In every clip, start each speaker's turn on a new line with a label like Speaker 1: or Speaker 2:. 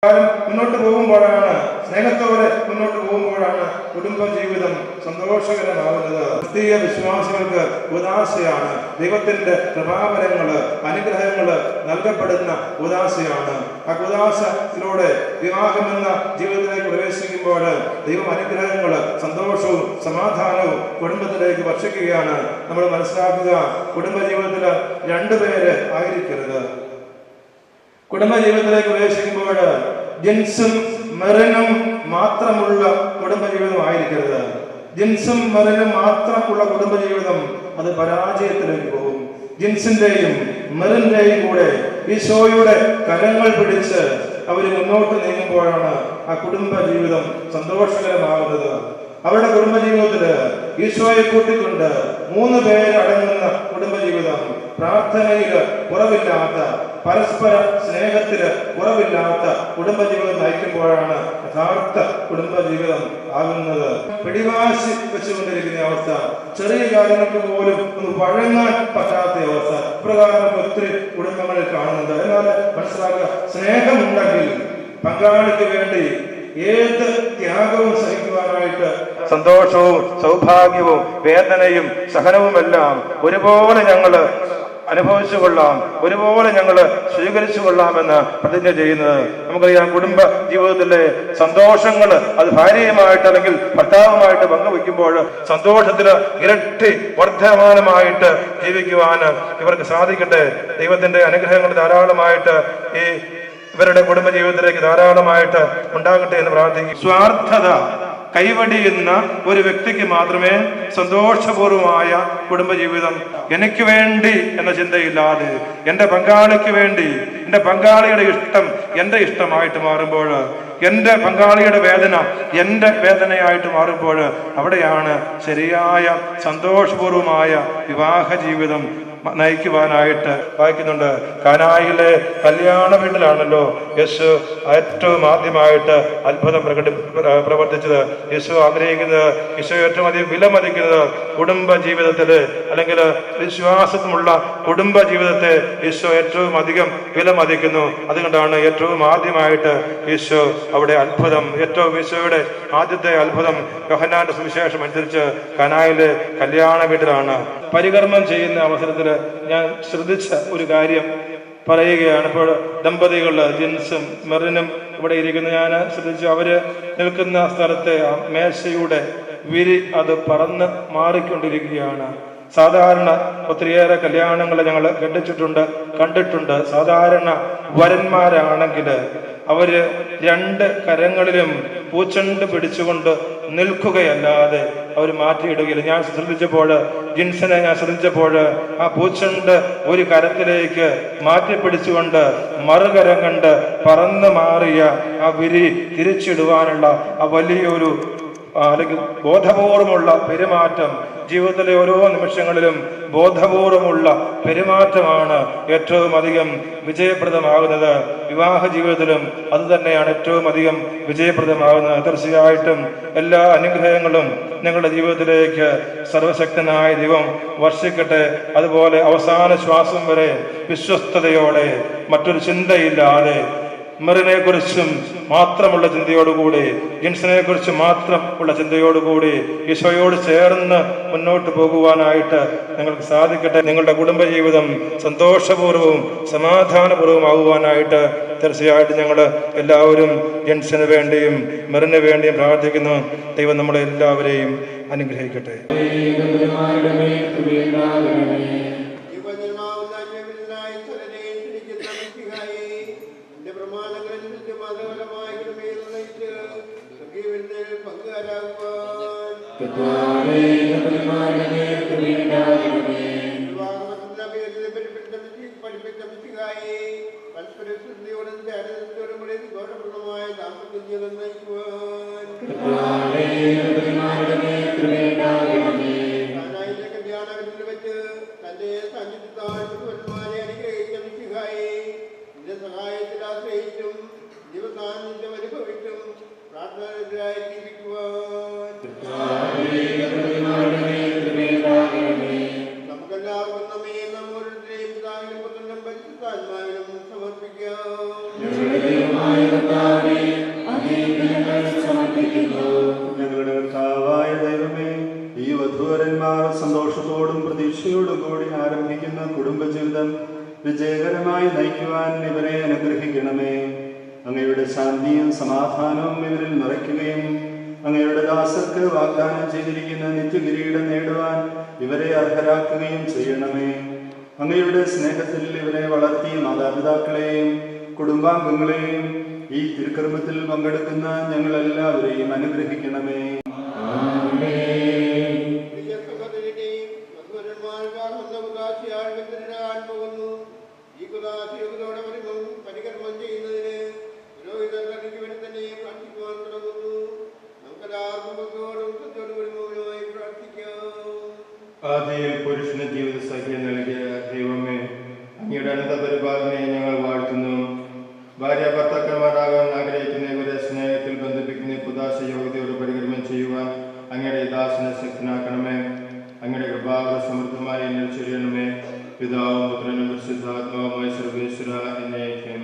Speaker 1: മുന്നോട്ട് പോകുമ്പോഴാണ്, സ്നേഹത്തോടെ മുന്നോട്ട് പോകുമ്പോഴാണ് കുടുംബജീവിതം സന്തോഷകരമാകുന്നത്. ക്രിസ്തീയ വിശ്വാസികൾക്ക് ഉദാശയാണ്. ദൈവത്തിന്റെ കൃപാവരങ്ങള്, അനുഗ്രഹങ്ങള് നൽകപ്പെടുന്ന ഉദാശയാണ്. ആ ഉദാശയിലൂടെ വിവാഹമെന്ന ജീവിതത്തിലേക്ക് പ്രവേശിക്കുമ്പോൾ ദൈവം അനുഗ്രഹങ്ങള്, സന്തോഷവും സമാധാനവും കുടുംബത്തിലേക്ക് വർഷിക്കുകയാണ്. നമ്മൾ മനസ്സിലാക്കുക, കുടുംബജീവിതത്തില് രണ്ടുപേര് ആയിരിക്കരുത്. കുടുംബജീവിതത്തിലേക്ക് പ്രവേശിക്കുമ്പോൾ ജിൻസും മെറിനും മാത്രമുള്ള കുടുംബജീവിതം ആയിരിക്കരുത്. ജിൻസും മെറിനും മാത്രമുള്ള കുടുംബജീവിതം അത് പരാജയത്തിലേക്ക് പോകും. ജിൻസിന്റെയും മെറിന്റെയും കൂടെ ഈശോയുടെ കരങ്ങൾ പിടിച്ച് അവര് മുന്നോട്ട് നീങ്ങുമ്പോഴാണ് ആ കുടുംബജീവിതം സന്തോഷകരമാകുന്നത്. അവരുടെ കുടുംബജീവിതത്തില് ഈശോയെ കൂട്ടിക്കൊണ്ട് 3 പേരടങ്ങുന്ന കുടുംബജീവിതം പ്രാർത്ഥനയില് കുറവില്ലാത്ത, പരസ്പര സ്നേഹത്തില് കുറവില്ലാത്ത കുടുംബജീവിതം നയിക്കുമ്പോഴാണ് യഥാർത്ഥ കുടുംബജീവിതം ആകുന്നത്. പിടിവാശി വെച്ചുകൊണ്ടിരിക്കുന്ന അവസ്ഥ, ചെറിയ കാര്യങ്ങൾക്ക് പോലും ഒന്ന് വഴങ്ങാൻ പറ്റാത്ത അവസ്ഥ, ഇപ്രകാരം ഒത്തിരി കുടുംബങ്ങളിൽ കാണുന്നുണ്ട്. എന്നാൽ മനസ്സിലാക്കുക, സ്നേഹമുണ്ടെങ്കിൽ പങ്കാളിക്ക് വേണ്ടി ഏത് ത്യാഗവും സഹിക്കുവാനായിട്ട്, സന്തോഷവും സൗഭാഗ്യവും വേദനയും സഹനവുമെല്ലാം ഒരുപോലെ ഞങ്ങള് അനുഭവിച്ചു കൊള്ളാം, ഒരുപോലെ ഞങ്ങള് സ്വീകരിച്ചു കൊള്ളാമെന്ന് പ്രതിജ്ഞ ചെയ്യുന്നത്. നമുക്കറിയാം, കുടുംബ ജീവിതത്തിലെ സന്തോഷങ്ങള് അത് ഭാര്യയുമായിട്ട് അല്ലെങ്കിൽ ഭർത്താവുമായിട്ട് പങ്കുവെക്കുമ്പോൾ സന്തോഷത്തിന് ഇരട്ടി വർദ്ധമാനമായിട്ട് ജീവിക്കുവാന് ഇവർക്ക് സാധിക്കട്ടെ. ദൈവത്തിന്റെ അനുഗ്രഹങ്ങൾ ധാരാളമായിട്ട് ഈ ഇവരുടെ കുടുംബജീവിതത്തിലേക്ക് ധാരാളമായിട്ട് ഉണ്ടാകട്ടെ എന്ന് പ്രാർത്ഥിക്കും. സ്വാർത്ഥത കൈവടിയുന്ന ഒരു വ്യക്തിക്ക് മാത്രമേ സന്തോഷപൂർവമായ കുടുംബജീവിതം, എനിക്ക് വേണ്ടി എന്ന ചിന്തയില്ലാതെ എൻ്റെ പങ്കാളിക്ക് വേണ്ടി, എൻ്റെ പങ്കാളിയുടെ ഇഷ്ടം എൻ്റെ ഇഷ്ടമായിട്ട് മാറുമ്പോൾ, എൻ്റെ പങ്കാളിയുടെ വേദന എൻ്റെ വേദനയായിട്ട് മാറുമ്പോൾ അവിടെയാണ് ശരിയായ സന്തോഷപൂർവമായ വിവാഹ ജീവിതം നയിക്കുവാനായിട്ട് വായിക്കുന്നുണ്ട്. കാനായിലെ കല്യാണ വീട്ടിലാണല്ലോ യേശു ഏറ്റവും ആദ്യമായിട്ട് അത്ഭുതം പ്രവർത്തിച്ചത്. യേശു ആഗ്രഹിക്കുന്നത്, യേശു ഏറ്റവും അധികം വിലമതിക്കുന്നത് കുടുംബ ജീവിതത്തില്, അല്ലെങ്കിൽ വിശ്വാസമുള്ള കുടുംബ ജീവിതത്തെ യേശു ഏറ്റവും അധികം വിലമതിക്കുന്നു. അതുകൊണ്ടാണ് ഏറ്റവും ആദ്യമായിട്ട് യേശു അവിടെ അത്ഭുതം, ഏറ്റവും യേശുയുടെ ആദ്യത്തെ അത്ഭുതം യോഹന്നാന്റെ സുവിശേഷം അനുസരിച്ച് കാനായിലെ കല്യാണ വീട്ടിലാണ്. പരികർമ്മം ചെയ്യുന്ന അവസരത്തിൽ ഞാൻ ശ്രദ്ധിച്ച ഒരു കാര്യം പറയുകയാണ്. ഇപ്പോൾ ദമ്പതികൾ ജിൻസും മെറിനും ഇവിടെ ഇരിക്കുന്ന ഞാൻ ശ്രദ്ധിച്ചു, അവര് നിൽക്കുന്ന സ്ഥലത്തെ ആ മേശയുടെ വിരി അത് പറന്ന് മാറിക്കൊണ്ടിരിക്കുകയാണ്. സാധാരണ ഒത്തിരിയേറെ കല്യാണങ്ങൾ ഞങ്ങൾ കണ്ടിട്ടുണ്ട്. സാധാരണ വരന്മാരാണെങ്കിൽ അവര് 2 കരങ്ങളിലും പൂച്ചണ്ട് പിടിച്ചുകൊണ്ട് നിൽക്കുകയല്ലാതെ അവർ മാറ്റിയിടുകയില്ല. ഞാൻ ശ്രദ്ധിച്ചപ്പോൾ, ജിൻസിനെ ഞാൻ ശ്രദ്ധിച്ചപ്പോൾ, ആ പൂച്ചണ്ട് ഒരു കരത്തിലേക്ക് മാറ്റിപ്പിടിച്ചുകൊണ്ട് മറുകരം കണ്ട് പറന്നു മാറിയ ആ വിരി തിരിച്ചിടുവാനുള്ള ആ വലിയൊരു അല്ലെങ്കിൽ ബോധപൂർവമുള്ള പെരുമാറ്റം, ജീവിതത്തിലെ ഓരോ നിമിഷങ്ങളിലും ബോധപൂർവമുള്ള പെരുമാറ്റമാണ് ഏറ്റവും അധികം വിജയപ്രദമാകുന്നത്. വിവാഹ ജീവിതത്തിലും അത് തന്നെയാണ് ഏറ്റവും അധികം വിജയപ്രദമാകുന്നത്. തീർച്ചയായിട്ടും എല്ലാ അനുഗ്രഹങ്ങളും നിങ്ങളുടെ ജീവിതത്തിലേക്ക് സർവശക്തനായ ദൈവം വർഷിക്കട്ടെ. അതുപോലെ അവസാന ശ്വാസം വരെ വിശ്വസ്തയോടെ, മറ്റൊരു ചിന്തയില്ലാതെ, മെറിനെ കുറിച്ചും മാത്രമുള്ള ചിന്തയോടുകൂടി, ജിൻസിനെ കുറിച്ച് മാത്രം ഉള്ള ചിന്തയോടുകൂടി ഈശോയോട് ചേർന്ന് മുന്നോട്ട് പോകുവാനായിട്ട് നിങ്ങൾക്ക് സാധിക്കട്ടെ. നിങ്ങളുടെ കുടുംബജീവിതം സന്തോഷപൂർവ്വവും സമാധാനപൂർവ്വമാകുവാനായിട്ട് തീർച്ചയായിട്ടും ഞങ്ങൾ എല്ലാവരും ജിൻസിന് വേണ്ടിയും മെറിന് വേണ്ടിയും പ്രാർത്ഥിക്കുന്നു. ദൈവം നമ്മളെ എല്ലാവരെയും അനുഗ്രഹിക്കട്ടെ.
Speaker 2: സമർപ്പിക്കാം. അങ്ങയുടെ ശാന്തിയും സമാധാനവും ഇവരിൽ നിറയ്ക്കുകയും അങ്ങയുടെ ദാസർക്ക് വാഗ്ദാനം ചെയ്തിരിക്കുന്ന നിത്യകിരീടം നേടുവാൻ ഇവരെ അർഹരാക്കുകയും ചെയ്യണമേ. അങ്ങയുടെ സ്നേഹത്തിൽ ഇവരെ വളർത്തിയ മാതാപിതാക്കളെയും കുടുംബാംഗങ്ങളെയും ഈ തിരുക്കർമ്മത്തിൽ പങ്കെടുക്കുന്ന ഞങ്ങളെല്ലാവരെയും അനുഗ്രഹിക്കണമേ.
Speaker 3: പരികർമ്മം ചെയ്യുന്നതിന് പുരോഹിതർ തന്നെ പ്രാർത്ഥിക്കുവാൻ തുടങ്ങുന്നു.
Speaker 1: ആദിയിൽ പുരുഷന് ജീവിത സഖ്യം നൽകിയ ദൈവമേ, അങ്ങയുടെ അനന്ത പരിപാലനയെ ഞങ്ങൾ വാഴ്ത്തുന്നു. ഭാര്യ ഭർത്താക്കന്മാരാകാൻ ആഗ്രഹിക്കുന്ന ഇവരെ സ്നേഹത്തിൽ ബന്ധിപ്പിക്കുന്ന പുതാശ യോഗ്യതയോട് പരികർമ്മം ചെയ്യുവാൻ അങ്ങയുടെ ദാസനെ ശക്തനാക്കണമേ. അങ്ങയുടെ കൃപാവര സമൃദ്ധമായി എന്നിൽ ചൊരിയണമേ. പിതാവും പുത്രനും പരിശുദ്ധാത്മാവുമായ സർവേശ്വര എന്നേക്കും.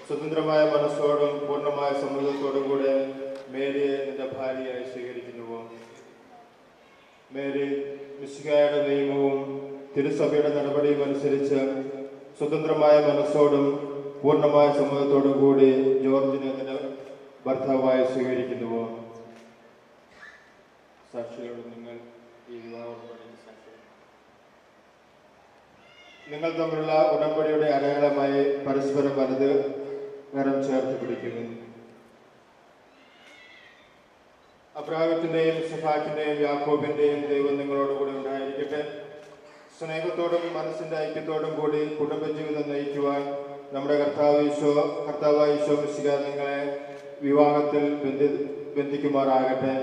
Speaker 1: സ്വതന്ത്രമായ മനസ്സോടും പൂർണ്ണമായ സമ്മതത്തോടും കൂടെ മേരിയെ നിന്റെ ഭാര്യയായി സ്വീകരിക്കുന്നുവോ? മേരി, മിശിഹായുടെ നിയമവും തിരുസഭയുടെ നടപടിയും അനുസരിച്ച് സ്വതന്ത്രമായ മനസ്സോടും പൂർണ്ണമായ സമ്മതത്തോടും കൂടി ജോർജിനെ നിന്റെ ഭർത്താവായി സ്വീകരിക്കുന്നുവോ? സാക്ഷികളോട് നിങ്ങൾ ഈ വിവാഹം നിങ്ങൾ തമ്മിലുള്ള ഉടമ്പടിയുടെ അടയാളമായി പരസ്പരം വലത് കരം ചേർത്ത് പിടിക്കുന്നു. അബ്രാഹത്തിന്റെയും ഇസ്ഹാക്കിന്റെയും യാക്കോബിന്റെയും ദൈവം നിങ്ങളോടുകൂടി ഉണ്ടായിരിക്കട്ടെ. സ്നേഹത്തോടും മനസ്സിന്റെ ഐക്യത്തോടും കൂടി കുടുംബജീവിതം നയിക്കുവാൻ നമ്മുടെ കർത്താവായ ഈശോ മിശിഹാ നിങ്ങളെ വിവാഹത്തിൽ ബന്ധിക്കുമാറാകട്ടെ.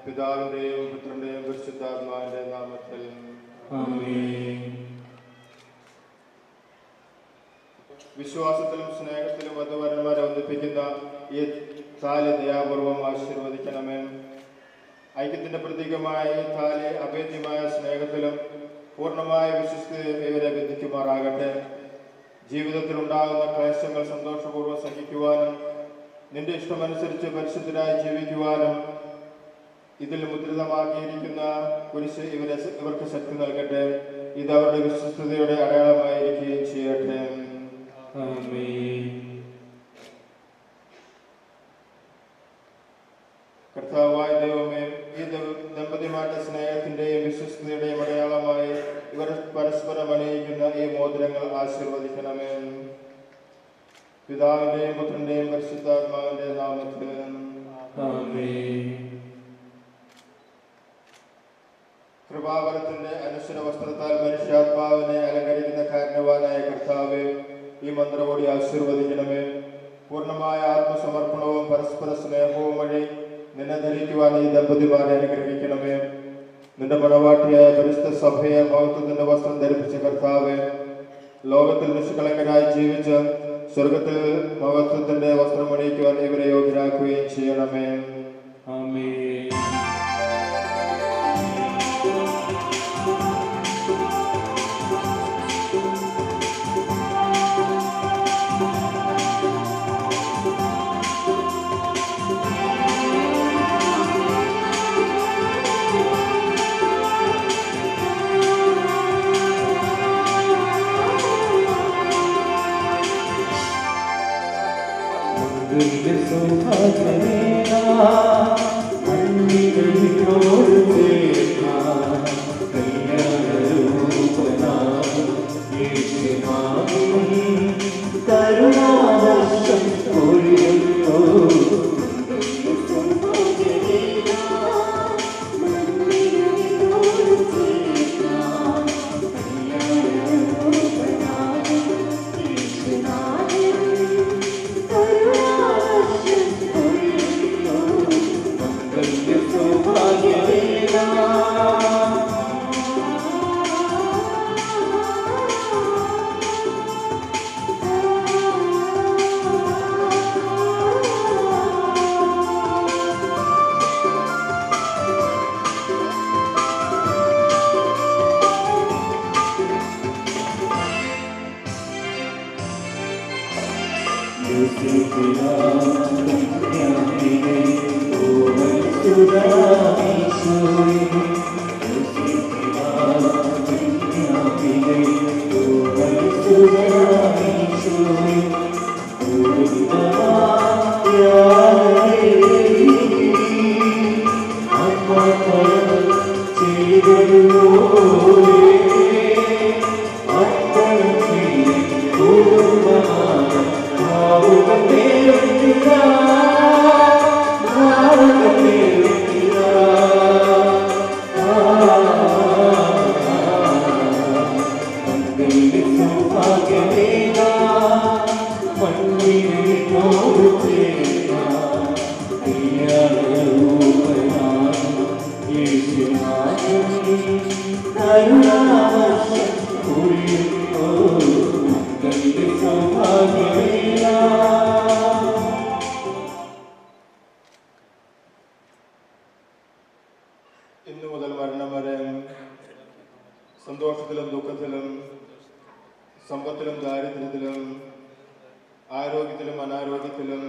Speaker 1: പിതാവിന്റെയും പുത്രന്റെയും പരിശുദ്ധാത്മാവിന്റെ നാമത്തിൽ ആമേൻ. വിശ്വാസത്തിലും സ്നേഹത്തിലും വധുവരന്മാരെ ഒന്നിപ്പിക്കുന്ന ഈ താലി ദയാപൂർവം ആശീർവദിക്കണമേ. ഐക്യത്തിന്റെ പ്രതീകമായ ഈ താലി അഭേദ്യമായ സ്നേഹത്തിലും പൂർണ്ണമായ വിശ്വസ്തയും ഇവരെ ബന്ധിക്കുമാറാകട്ടെ. ജീവിതത്തിൽ ഉണ്ടാകുന്ന ക്ലേശങ്ങൾ സന്തോഷപൂർവ്വം സഹിക്കുവാനും നിന്റെ ഇഷ്ടമനുസരിച്ച് പരിശുദ്ധരായി ജീവിക്കുവാനും ഇതിൽ മുദ്രിതമാക്കിയിരിക്കുന്ന കുരിശ് ഇവർക്ക് ശക്തി നൽകട്ടെ. ഇത് അവരുടെ വിശ്വസ്തയുടെ അടയാളമായിരിക്കുകയും ചെയ്യട്ടെ. കർത്താവായ ദൈവമേ, ഈ ദമ്പതിമാരുടെ സ്നേഹത്തിന്റെയും വിശ്വസ്തയുടെയും അടയാളമായി ഇവർ പരസ്പരം അണിയിക്കുന്ന ഈ മോതിരങ്ങൾ ആശീർവദിക്കണമേ. പിതാവിന്റെയും പുത്രന്റെയും പരിശുദ്ധാത്മാവിന്റെ നാമത്തിൽ കൃപാവരത്തിന്റെ അനശ്വര വസ്ത്രത്താൽ മനുഷ്യാത്മാവിനെ അലങ്കരിക്കുന്ന കാരണവാനായ കർത്താവേ, ഈ മന്ത്രകോടി ആശീർവദിക്കണമേ. പൂർണ്ണമായ ആത്മസമർപ്പണവും പരസ്പര സ്നേഹവും വഴി നിന്നെ ധരിക്കുവാൻ ഈ ദമ്പതിമാരെ അനുഗ്രഹിക്കണമേ. നിന്റെ മണവാട്ടിയായ പരിശുദ്ധ സഭയെ മഹത്വത്തിന്റെ വസ്ത്രം ധരിപ്പിച്ച കർത്താവേ, ലോകത്തിൽ നിഷ്കളങ്കരായി ജീവിച്ച് സ്വർഗത്തിൽ മഹത്വത്തിന്റെ വസ്ത്രമണിയിക്കുവാൻ ഇവരെ യോഗ്യരാക്കുകയും ചെയ്യണമേ.
Speaker 4: ആമേൻ.
Speaker 1: ഇന്നു മുതൽ മരണം വരെ സന്തോഷത്തിലും ദുഃഖത്തിലും സമ്പത്തിലും ദാരിദ്ര്യത്തിലും ആരോഗ്യത്തിലും അനാരോഗ്യത്തിലും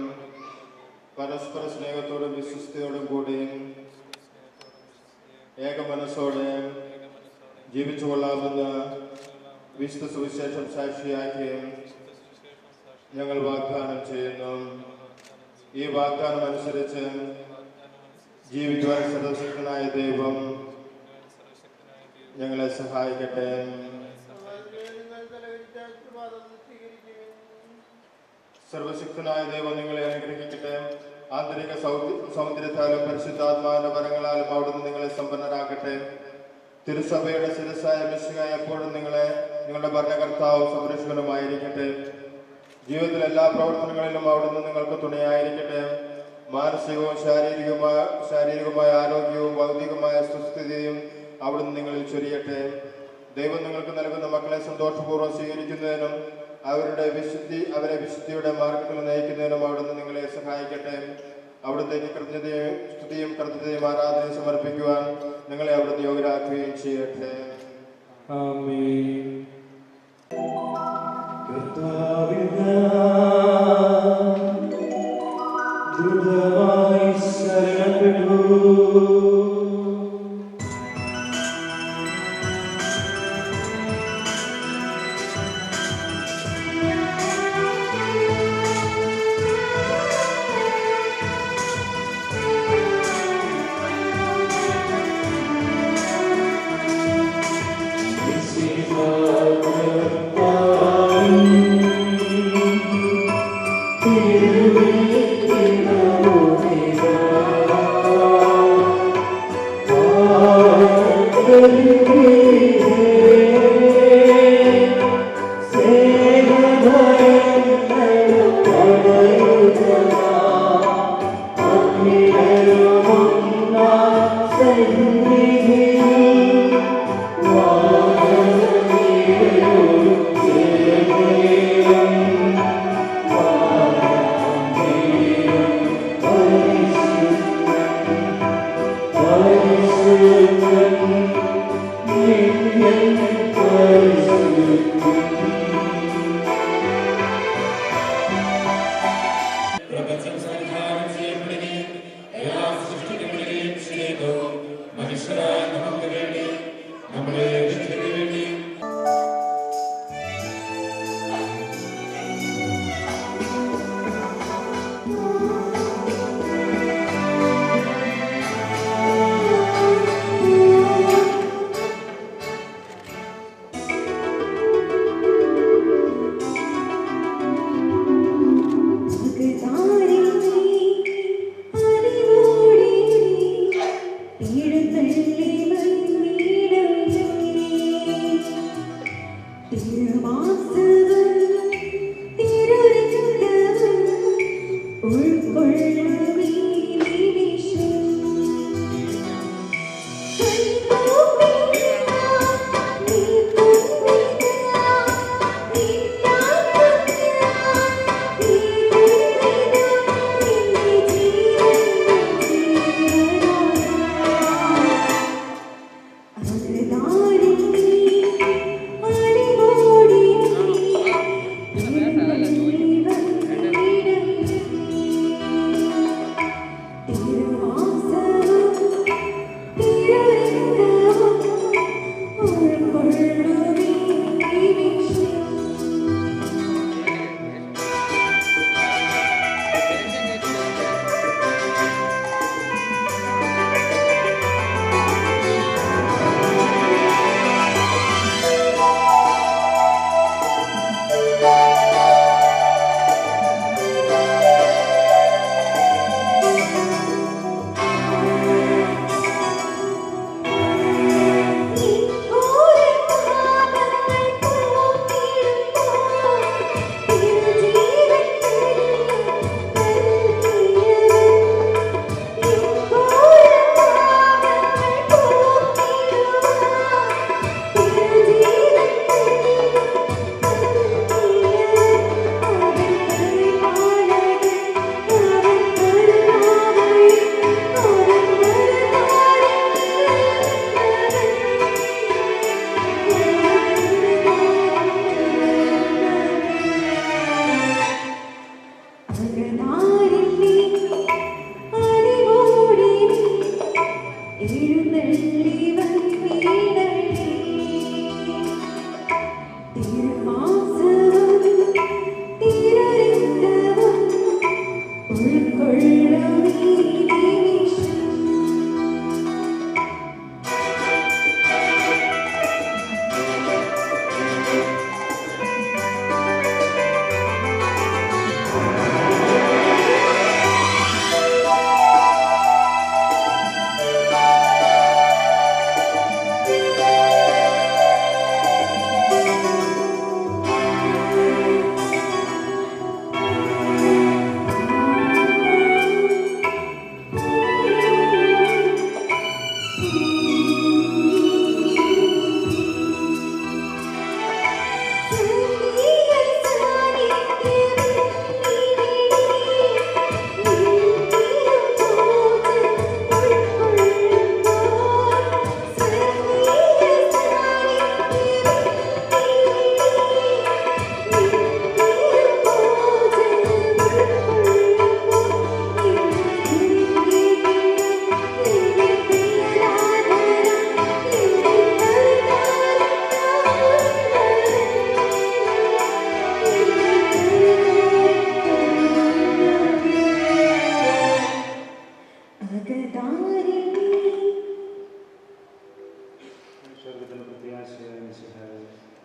Speaker 1: പരസ്പര സ്നേഹത്തോടും വിശ്വസ്തയോടും കൂടി ഏക മനസ്സോടെ ജീവിച്ചു കൊള്ളാമെന്ന് വിശുദ്ധ സുവിശേഷം സാക്ഷിയാക്കി ഞങ്ങൾ വാഗ്ദാനം ചെയ്യുന്നു. ഈ വാഗ്ദാനം അനുസരിച്ച് ജീവിക്കുവാൻ സർവശക്തനായ ദൈവം ഞങ്ങളെ സഹായിക്കട്ടെ. സർവശക്തനായ ദൈവം നിങ്ങളെ അനുഗ്രഹിക്കട്ടെ. ആന്തരിക സൗന്ദര്യത്താലും പരിശുദ്ധാത്മാവിന്റെ വരങ്ങളാലും അവിടുന്ന് നിങ്ങളെ സമ്പന്നരാക്കട്ടെ. തിരുസഭയുടെ ശിരസ്സായ മിശിഹായ എപ്പോഴും നിങ്ങളുടെ ഭരണകർത്താവും സംരക്ഷകനുമായിരിക്കട്ടെ. ജീവിതത്തിലെ എല്ലാ പ്രവർത്തനങ്ങളിലും അവിടുന്ന് നിങ്ങൾക്ക് തുണയായിരിക്കട്ടെ. മാനസികവും ശാരീരികമായ ആരോഗ്യവും ഭൗതികമായ സുസ്ഥിതിയും അവിടുന്ന് നിങ്ങളിൽ ചൊരിയട്ടെ. ദൈവം നിങ്ങൾക്ക് നൽകുന്ന മക്കളെ സന്തോഷപൂർവ്വം സ്വീകരിക്കുന്നതിനും അവരെ വിശുദ്ധിയുടെ മാർഗത്തിൽ നയിക്കുന്നതിനും അവിടുന്ന് നിങ്ങളെ സഹായിക്കട്ടെ. അവിടുത്തേക്ക് സ്തുതിയും കൃതജ്ഞതയും ആരാധനയും സമർപ്പിക്കുവാൻ നിങ്ങളെ അവിടുന്ന് യോഗ്യരാക്കുകയും ചെയ്യട്ടെ.
Speaker 4: ആമേൻ. ദൃഢമായി ശരണപ്പെടൂ.
Speaker 5: Yeah.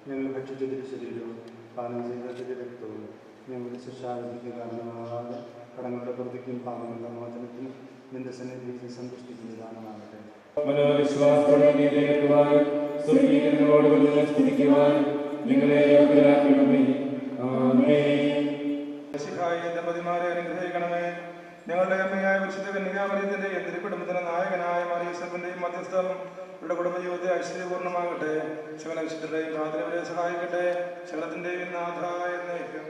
Speaker 2: ഞങ്ങൾ ഭക്ഷിച്ച തിരുശരീരവും പാനം ചെയ്ത തിരുരക്തവും ഞങ്ങളുടെ ശിക്ഷാവിധിക്ക് കാരണമാകാതെ കടങ്ങളുടെ പ്രതിക്കും പാപങ്ങളുടെ മോചനത്തിനും നിന്റെ സന്നിധിയിൽ സന്തുഷ്ടിക്കുന്ന ദാനമാകട്ടെ.
Speaker 4: മനോവിശ്വാസത്തോടെ സ്തുതിക്കുവാൻ നിങ്ങളെ യോഗ്യരാക്കണമേ. ആമേൻ.
Speaker 1: ദമ്പതിമാരെ അനുഗ്രഹിക്കണമേ. ഞങ്ങളുടെ അമ്മയായ വിശുദ്ധ കന്യകാമറിയത്തിന്റെ എന്തിരി കുടുംബത്തിന്റെ നായകനായ മറിയൂസഫിന്റെയും മധ്യസ്ഥം ഇവിടെ കുടുംബജീവിതത്തെ ഐശ്വര്യപൂർണ്ണമാകട്ടെ. ശകല വിശുദ്ധരുടെയും പ്രാർത്ഥനവരെ സഹായിക്കട്ടെ. ശകലത്തിന്റെയും നാഥ എന്നേക്കും.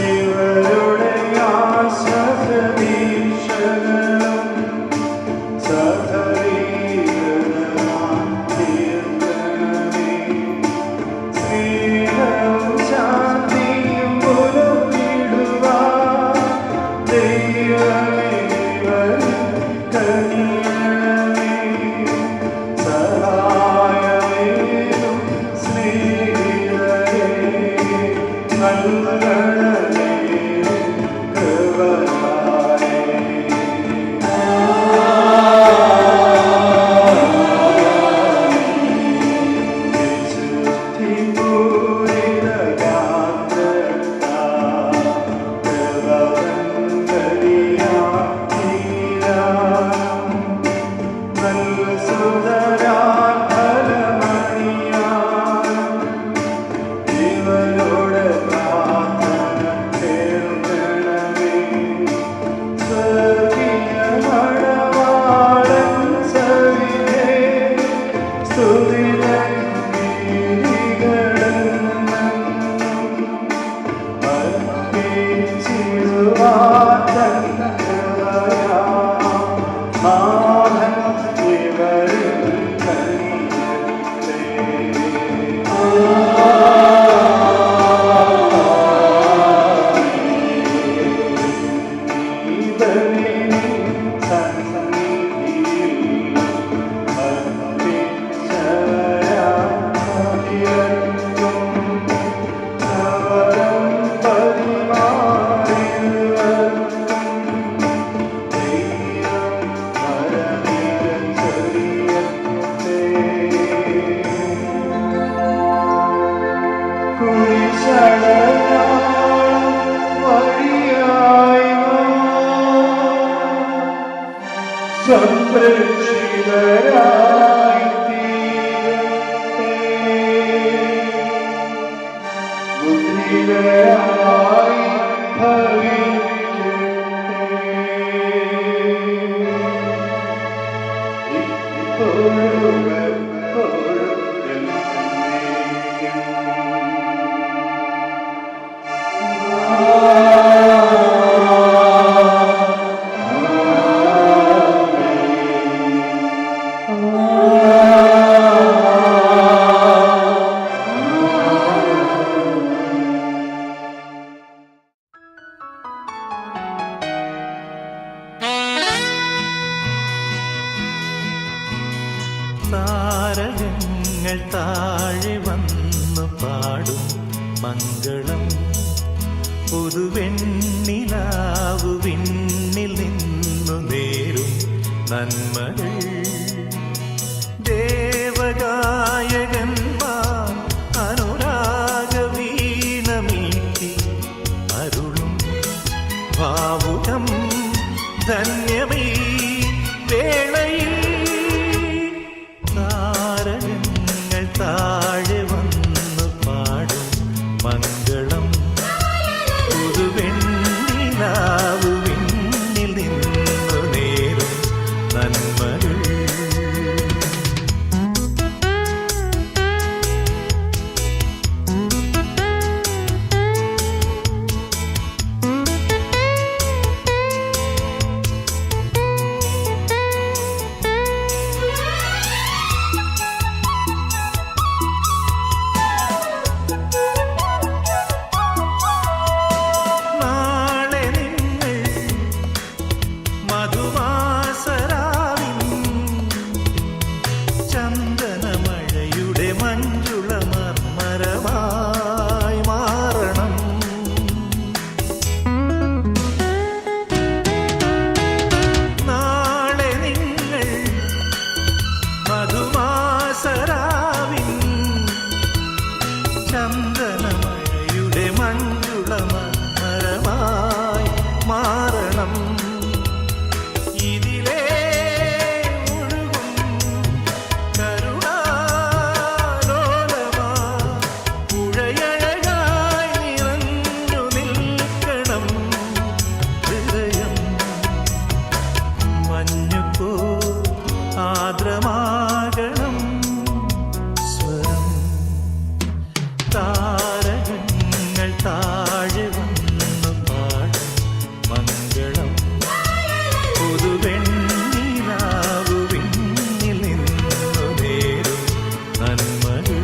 Speaker 2: ഇവരുടെ ആശ്രയ
Speaker 5: സംരക്ഷിതരായി തീരട്ടെ. മുദ്രിതരായി ഭവിക്കട്ടെ. ഇപ്പോഴും എപ്പോഴും എന്നേക്കും.
Speaker 6: താരകങ്ങൾ താഴെ വന്നു പാടും മംഗളം പുതുവെണ്ണിലാവു വിണ്ണിൽ നിന്നു നേരും നന്മകൾ ദേവഗായകന്മാർ അനുരാഗ വീണമീട്ടി അരുളും ഭാവുകം ധന്യമീ വേളയിൽ താരകങ്ങൾ താഴെ വന്നു പാടും മംഗളം പുതുവെണ്ണിലാവു വിണ്ണിൽ നിന്നു നേരും നന്മകൾ ചന്ദനമഴയുടെ മഞ്ജുളമരമായി മാറണം ഇതിലേ ഒഴുകും കരുണാലോലമാ പുഴയഴകായി നിറഞ്ഞു നിൽക്കണം ഹൃദയം മഞ്ഞുപോ ആദ്രമാകണം സ്വരം താരകങ്ങൾ താഴെ വന്നു പാടും മംഗളം പുതുവെണ്ണിലാവു വിണ്ണിൽ നിന്നു നേരും നന്മകൾ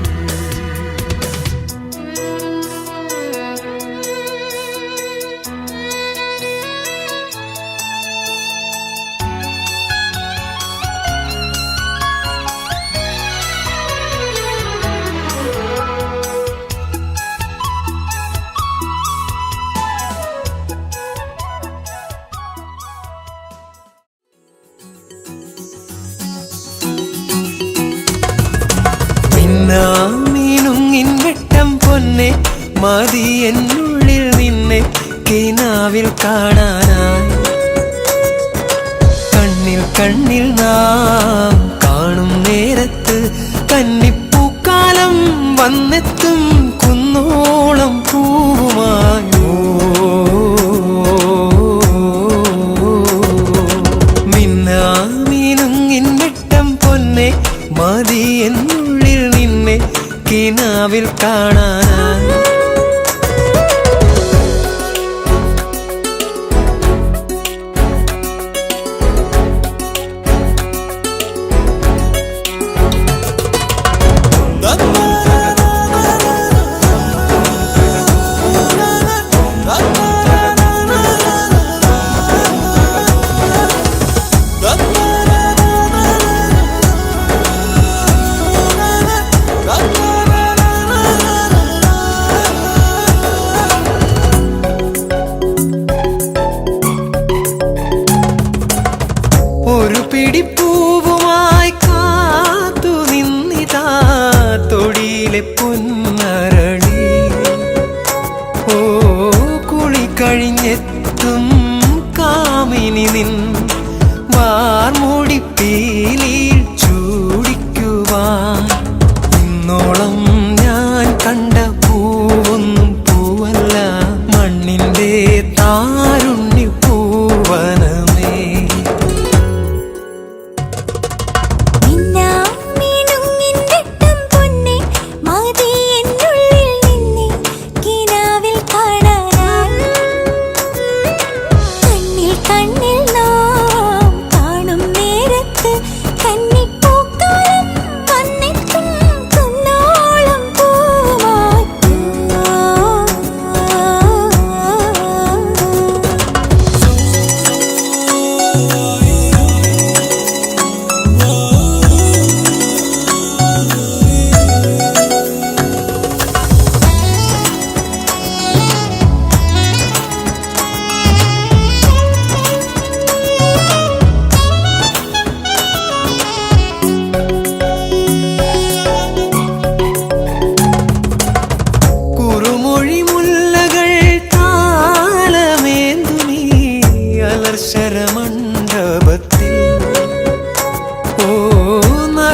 Speaker 7: മിന്നുങ്ങിൻ വെട്ടം പൊന്നെ മതി എന്നുള്ളിൽ നിന്നെ കിനാവിൽ കാണാനായി കണ്ണിൽ കണ്ണിൽ നാം കാണും നേരത്ത് കന്നിപ്പൂക്കാലം വന്നെത്തും കുന്നോളം പൂവുമായി മിന്നുങ്ങിൻ വെട്ടം പൊന്നെ മതി എന്നുള്ളിൽ നിന്നെ കിനാവിൽ കാണാനായി ഒരു പിടിപ്പൂവുമായി കാത്തു നിന്നിതാ തൊടിയിലെ പൊന്നരളി ഓ കുളി കഴിഞ്ഞെത്തും കാമിനി നിൻ വാർമൂ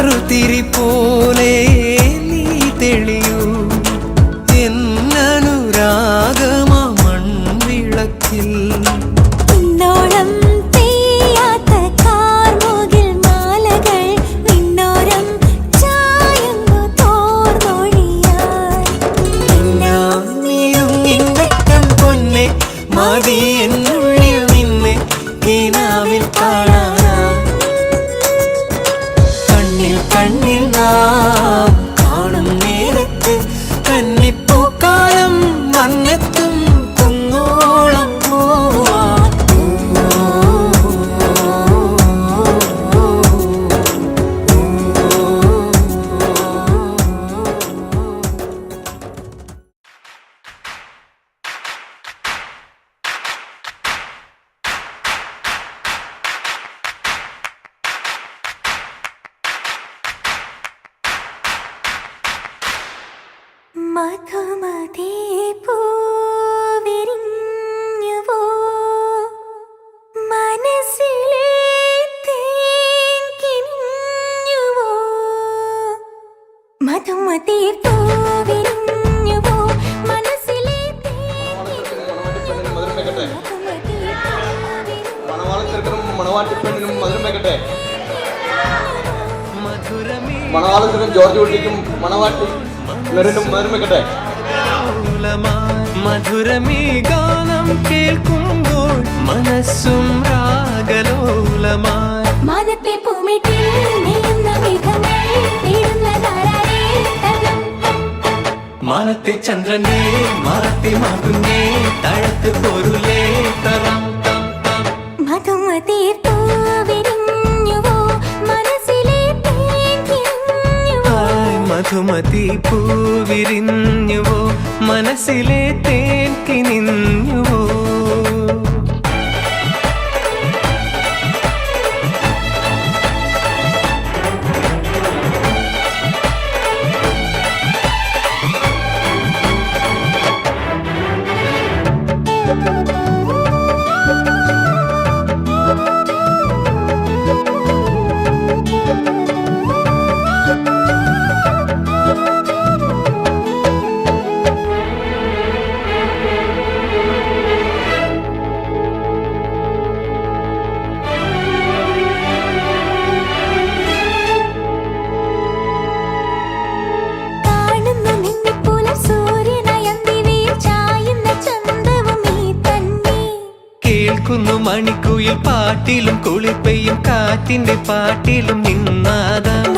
Speaker 7: മറുതിരി പോലെ നീ തെളിയൂ എന്നനുരാഗമാ മൺവിളക്കിൽ.
Speaker 8: ഇന്നോളം പെയ്യാത്ത കാർമുകിൽ മാലകൾ നിന്നോരം ചായുന്നു തോർന്നൊഴിയാൻ.
Speaker 7: നീയും പൊന്നെ മതി എന്നുള്ളിൽ നിന്നെ കിനാവിൽ കാണാനാ. കണ്ണിൽ കണ്ണിൽ നാം കാണും നേരത്ത് കന്നിപ്പൂക്കാലം വന്നെത്തും കുന്നോളം പോവാൻ.
Speaker 8: മധുമതി പൂവിരിഞ്ഞുവോ മനസ്സിലെ തേൻ കിനിഞ്ഞുവോ. മധുമതി പൂവിരിഞ്ഞുവോ മനസ്സിലെ
Speaker 9: മണവാട്ടിപ്പെണ്ണിനും മധുരം വെക്കട്ടെ. മണവാളത്തിനും ജോർജ് കുട്ടിക്കും മണവാട്ടി മധുരം വെക്കട്ടെ.
Speaker 7: മധുരമീ ഗാനം കേൾക്കുമ്പോൾ മനസ്സും രാഗലോലമായി.
Speaker 8: മാനത്തെ പൂമിട്ടിൽ നെയ്യുന്ന മേഘങ്ങൾ തേടുന്നതാരേ തരം.
Speaker 7: മാനത്തെ ചന്ദ്രനെ മാറത്തെ മാകുന്നേ തഴത്ത് പൊരുളേ തരം തം തം.
Speaker 8: മധുമതി പൂവിരിഞ്ഞുവോ മനസ്സിലെ തേൻ കിനിഞ്ഞുവോ.
Speaker 7: മധുമതി പൂവിരിഞ്ഞുവോ മനസ്സിലെ തേൻ കിനിഞ്ഞുവോ. മണിക്കുയിൽ പാട്ടിലും കുളിപ്പയും കാറ്റിന്റെ പാട്ടിലും നിന്നാദം.